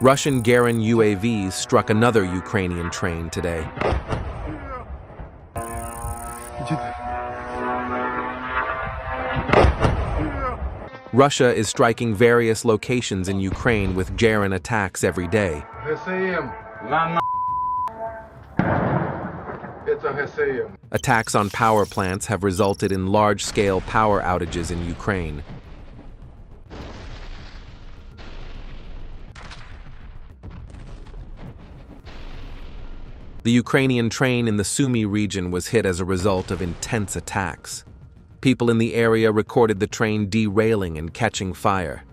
Russian Garin UAVs struck another Ukrainian train today. Russia is striking various locations in Ukraine with Garin attacks every day. Attacks on power plants have resulted in large-scale power outages in Ukraine. The Ukrainian train in the Sumy region was hit as a result of intense attacks. People in the area recorded the train derailing and catching fire.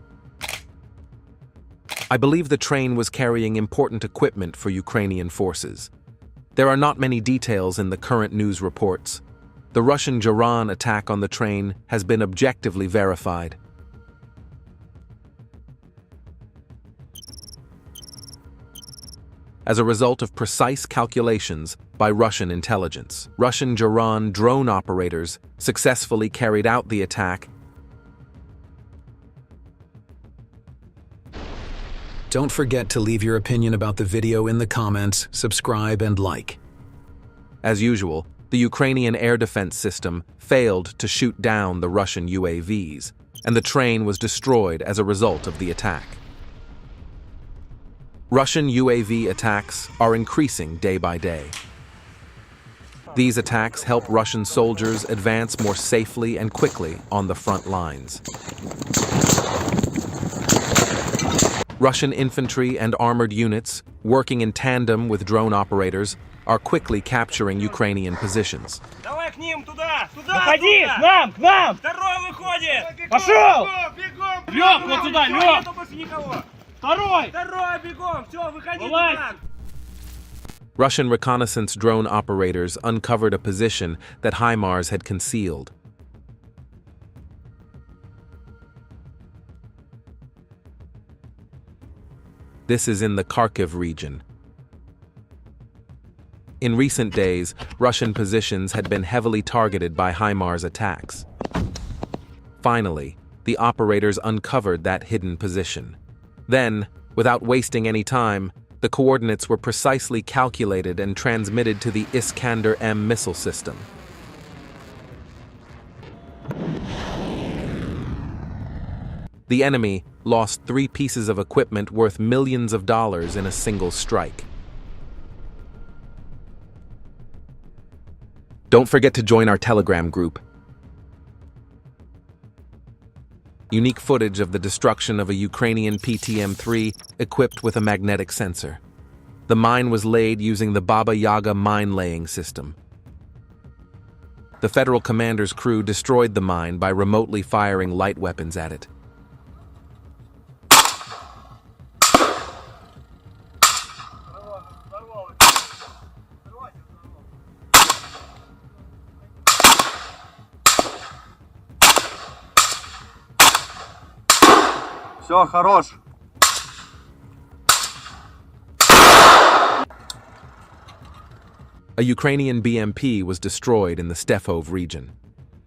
I believe the train was carrying important equipment for Ukrainian forces. There are not many details in the current news reports. The Russian Garin attack on the train has been objectively verified. As a result of precise calculations by Russian intelligence, Russian Garin drone operators successfully carried out the attack. Don't forget to leave your opinion about the video in the comments, subscribe, and like. As usual, the Ukrainian air defense system failed to shoot down the Russian UAVs, and the train was destroyed as a result of the attack. Russian UAV attacks are increasing day by day. These attacks help Russian soldiers advance more safely and quickly on the front lines. Russian infantry and armored units, working in tandem with drone operators, are quickly capturing Ukrainian positions. Russian reconnaissance drone operators uncovered a position that HIMARS had concealed. This is in the Kharkiv region. In recent days, Russian positions had been heavily targeted by HIMARS attacks. Finally, the operators uncovered that hidden position. Then, without wasting any time, the coordinates were precisely calculated and transmitted to the Iskander-M missile system. The enemy lost 3 pieces of equipment worth millions of dollars in a single strike. Don't forget to join our Telegram group. Unique footage of the destruction of a Ukrainian PTM-3 equipped with a magnetic sensor. The mine was laid using the Baba Yaga mine-laying system. The federal commander's crew destroyed the mine by remotely firing light weapons at it. Все, хорош. A Ukrainian BMP was destroyed in the Stefov region.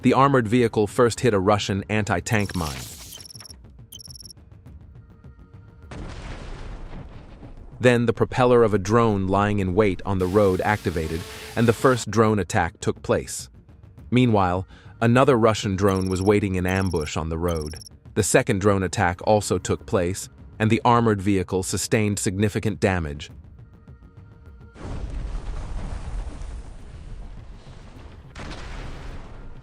The armored vehicle first hit a Russian anti-tank mine. Then the propeller of a drone lying in wait on the road activated, and the first drone attack took place. Meanwhile, another Russian drone was waiting in ambush on the road. The second drone attack also took place, and the armored vehicle sustained significant damage.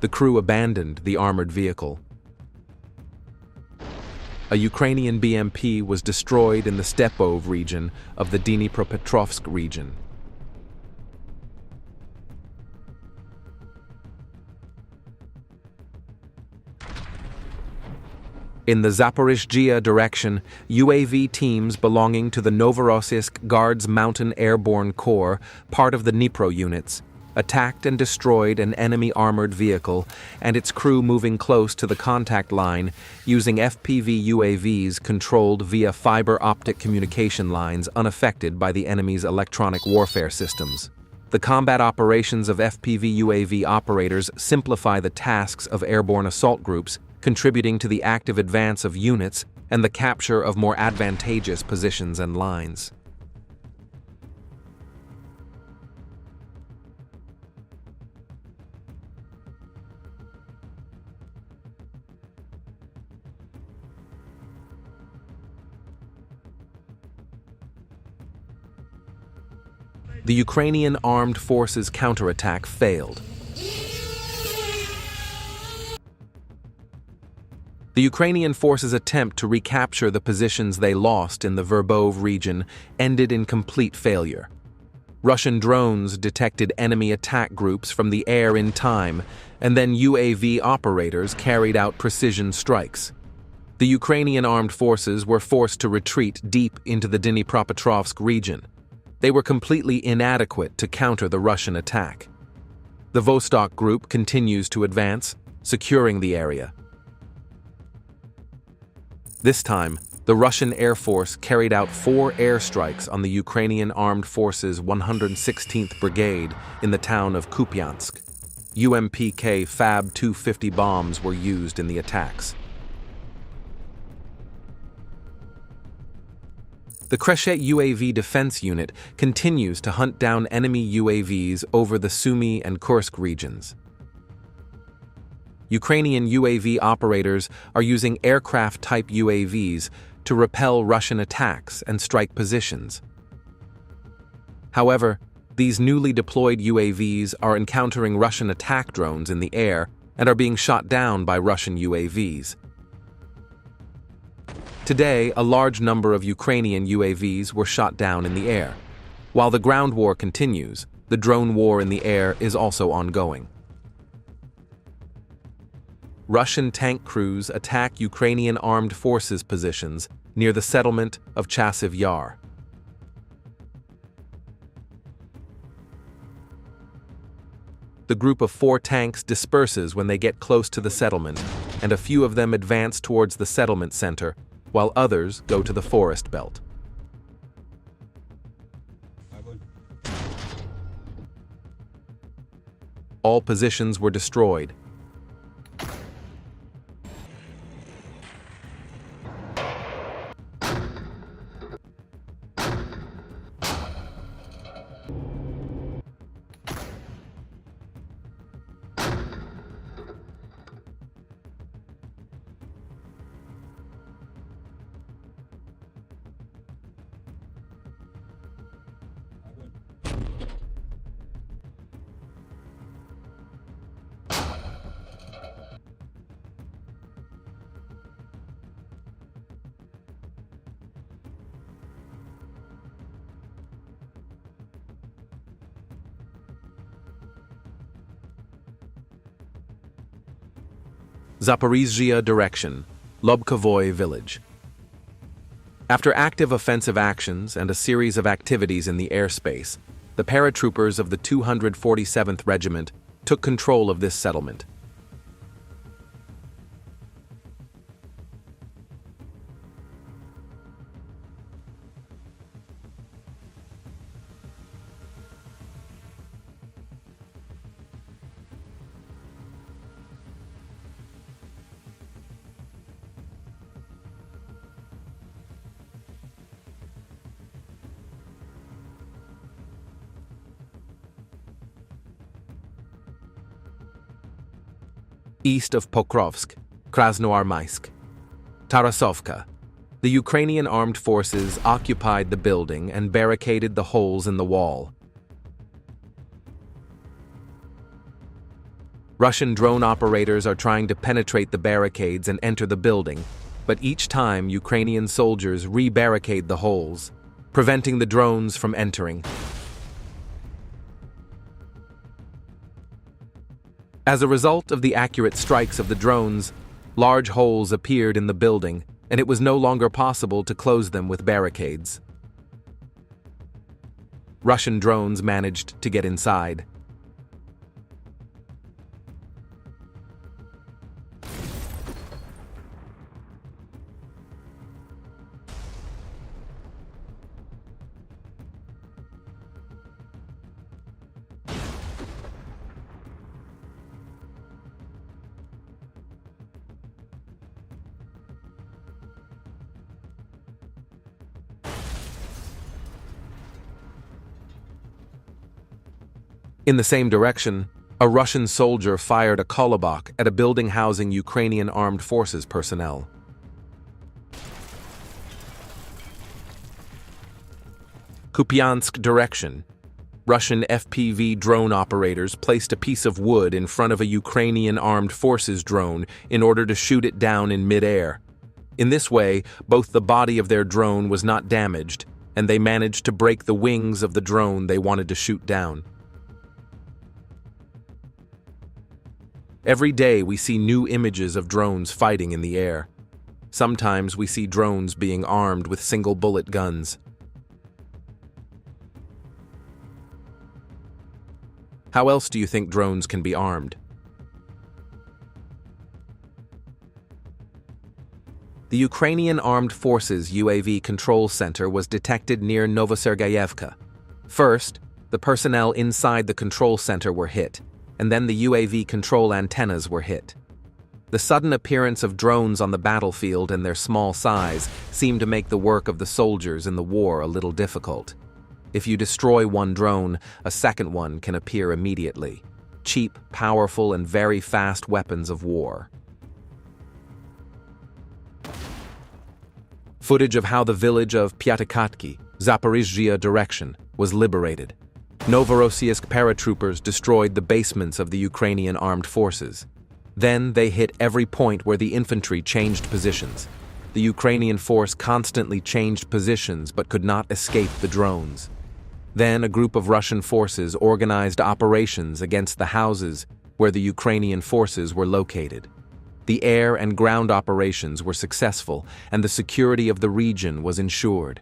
The crew abandoned the armored vehicle. A Ukrainian BMP was destroyed in the Stepov region of the Dnipropetrovsk region. In the Zaporizhzhia direction, UAV teams belonging to the Novorossiysk Guards Mountain Airborne Corps, part of the Dnipro units, attacked and destroyed an enemy armored vehicle and its crew moving close to the contact line using FPV UAVs controlled via fiber optic communication lines unaffected by the enemy's electronic warfare systems. The combat operations of FPV UAV operators simplify the tasks of airborne assault groups, contributing to the active advance of units and the capture of more advantageous positions and lines. The Ukrainian armed forces' counterattack failed. The Ukrainian forces' attempt to recapture the positions they lost in the Verbove region ended in complete failure. Russian drones detected enemy attack groups from the air in time, and then UAV operators carried out precision strikes. The Ukrainian armed forces were forced to retreat deep into the Dnipropetrovsk region. They were completely inadequate to counter the Russian attack. The Vostok Group continues to advance, securing the area. This time, the Russian Air Force carried out 4 airstrikes on the Ukrainian Armed Forces 116th Brigade in the town of Kupiansk. UMPK Fab 250 bombs were used in the attacks. The Kreshet UAV Defense Unit continues to hunt down enemy UAVs over the Sumy and Kursk regions. Ukrainian UAV operators are using aircraft-type UAVs to repel Russian attacks and strike positions. However, these newly deployed UAVs are encountering Russian attack drones in the air and are being shot down by Russian UAVs. Today, a large number of Ukrainian UAVs were shot down in the air. While the ground war continues, the drone war in the air is also ongoing. Russian tank crews attack Ukrainian armed forces positions near the settlement of Chasiv Yar. The group of 4 tanks disperses when they get close to the settlement, and a few of them advance towards the settlement center, while others go to the forest belt. All positions were destroyed. Zaporizhzhia direction, Lobkovoy village. After active offensive actions and a series of activities in the airspace, the paratroopers of the 247th Regiment took control of this settlement. East of Pokrovsk, Krasnoarmysk. Tarasovka. The Ukrainian armed forces occupied the building and barricaded the holes in the wall. Russian drone operators are trying to penetrate the barricades and enter the building, but each time Ukrainian soldiers re-barricade the holes, preventing the drones from entering. As a result of the accurate strikes of the drones, large holes appeared in the building, and it was no longer possible to close them with barricades. Russian drones managed to get inside. In the same direction, a Russian soldier fired a kolobok at a building housing Ukrainian armed forces personnel. Kupiansk direction. Russian FPV drone operators placed a piece of wood in front of a Ukrainian armed forces drone in order to shoot it down in mid-air. In this way, both the body of their drone was not damaged, and they managed to break the wings of the drone they wanted to shoot down. Every day we see new images of drones fighting in the air. Sometimes we see drones being armed with single-bullet guns. How else do you think drones can be armed? The Ukrainian Armed Forces UAV Control Center was detected near Novosergeyevka. First, the personnel inside the control center were hit, and then the UAV control antennas were hit. The sudden appearance of drones on the battlefield and their small size seemed to make the work of the soldiers in the war a little difficult. If you destroy one drone, a second one can appear immediately. Cheap, powerful, and very fast weapons of war. Footage of how the village of Pyatikhatki, Zaporizhzhia direction, was liberated. Novorossiysk paratroopers destroyed the basements of the Ukrainian armed forces. Then they hit every point where the infantry changed positions. The Ukrainian force constantly changed positions but could not escape the drones. Then a group of Russian forces organized operations against the houses where the Ukrainian forces were located. The air and ground operations were successful, and the security of the region was ensured.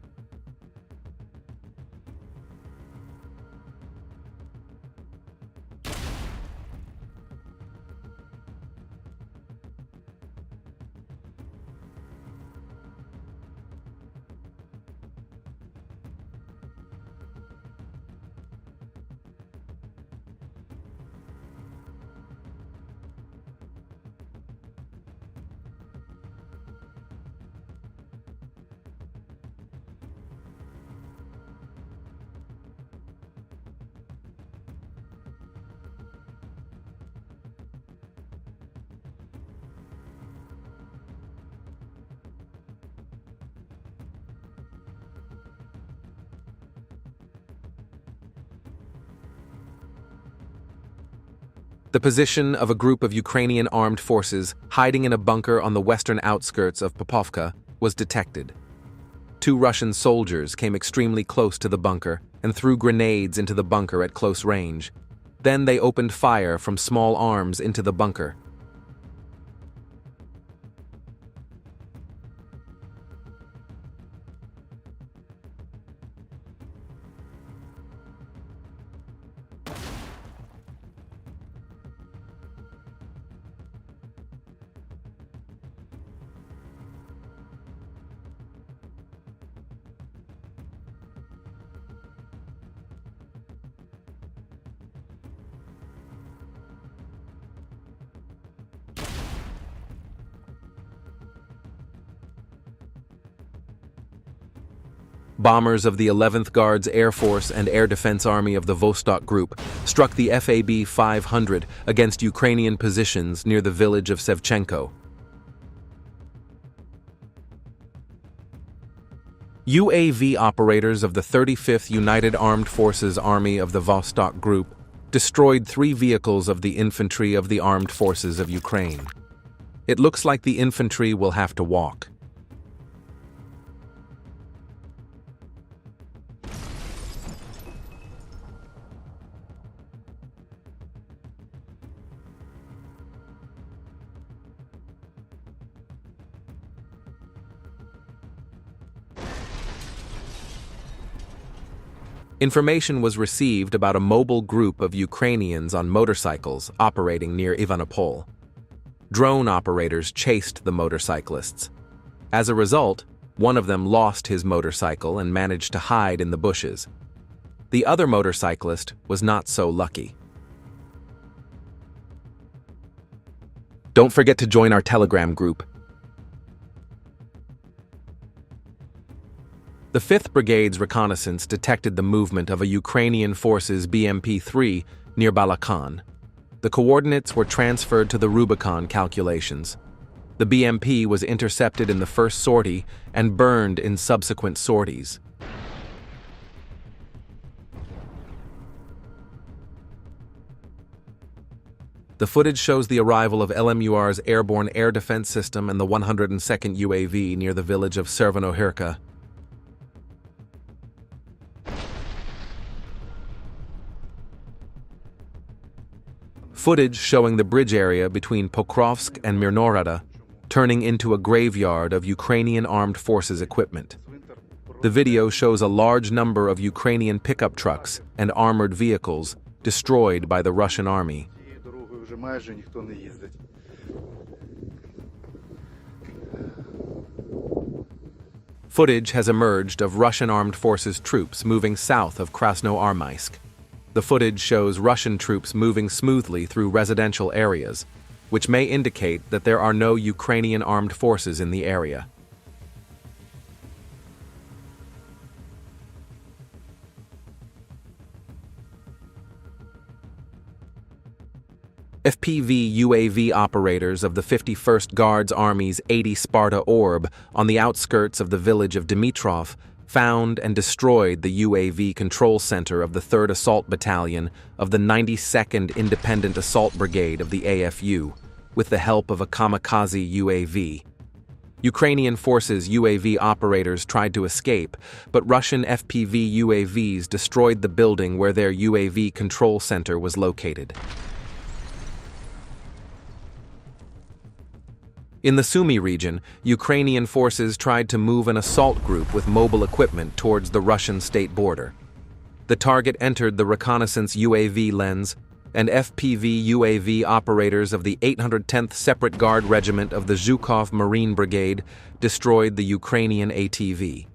The position of a group of Ukrainian armed forces hiding in a bunker on the western outskirts of Popovka was detected. 2 Russian soldiers came extremely close to the bunker and threw grenades into the bunker at close range. Then they opened fire from small arms into the bunker. Bombers of the 11th Guards Air Force and Air Defense Army of the Vostok Group struck the FAB-500 against Ukrainian positions near the village of Sevchenko. UAV operators of the 35th United Armed Forces Army of the Vostok Group destroyed 3 vehicles of the infantry of the Armed Forces of Ukraine. It looks like the infantry will have to walk. Information was received about a mobile group of Ukrainians on motorcycles operating near Ivanopol. Drone operators chased the motorcyclists. As a result, one of them lost his motorcycle and managed to hide in the bushes. The other motorcyclist was not so lucky. Don't forget to join our Telegram group. The 5th Brigade's reconnaissance detected the movement of a Ukrainian forces BMP-3 near Balakan. The coordinates were transferred to the Rubicon calculations. The BMP was intercepted in the first sortie and burned in subsequent sorties. The footage shows the arrival of LMUR's airborne air defense system and the 102nd UAV near the village of Servanohirka. Footage showing the bridge area between Pokrovsk and Mirnorada turning into a graveyard of Ukrainian armed forces equipment. The video shows a large number of Ukrainian pickup trucks and armored vehicles destroyed by the Russian army. Footage has emerged of Russian armed forces troops moving south of Krasnoarmysk. The footage shows Russian troops moving smoothly through residential areas, which may indicate that there are no Ukrainian armed forces in the area. FPV UAV operators of the 51st Guards Army's 80 Sparta Orb on the outskirts of the village of Dimitrov found and destroyed the UAV control center of the 3rd Assault Battalion of the 92nd Independent Assault Brigade of the AFU, with the help of a kamikaze UAV. Ukrainian forces' UAV operators tried to escape, but Russian FPV UAVs destroyed the building where their UAV control center was located. In the Sumy region, Ukrainian forces tried to move an assault group with mobile equipment towards the Russian state border. The target entered the reconnaissance UAV lens, and FPV UAV operators of the 810th Separate Guard Regiment of the Zhukov Marine Brigade destroyed the Ukrainian ATV.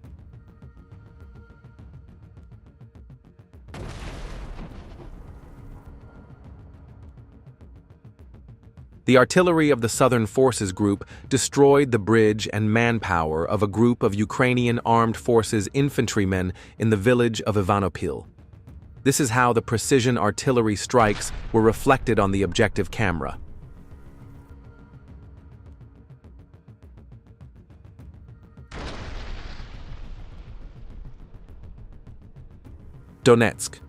The artillery of the Southern Forces Group destroyed the bridge and manpower of a group of Ukrainian armed forces infantrymen in the village of Ivanopil. This is how the precision artillery strikes were reflected on the objective camera. Donetsk.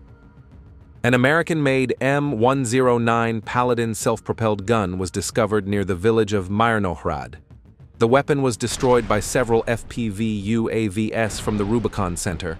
An American-made M109 Paladin self-propelled gun was discovered near the village of Myrnohrad. The weapon was destroyed by several FPV UAVs from the Rubicon Center.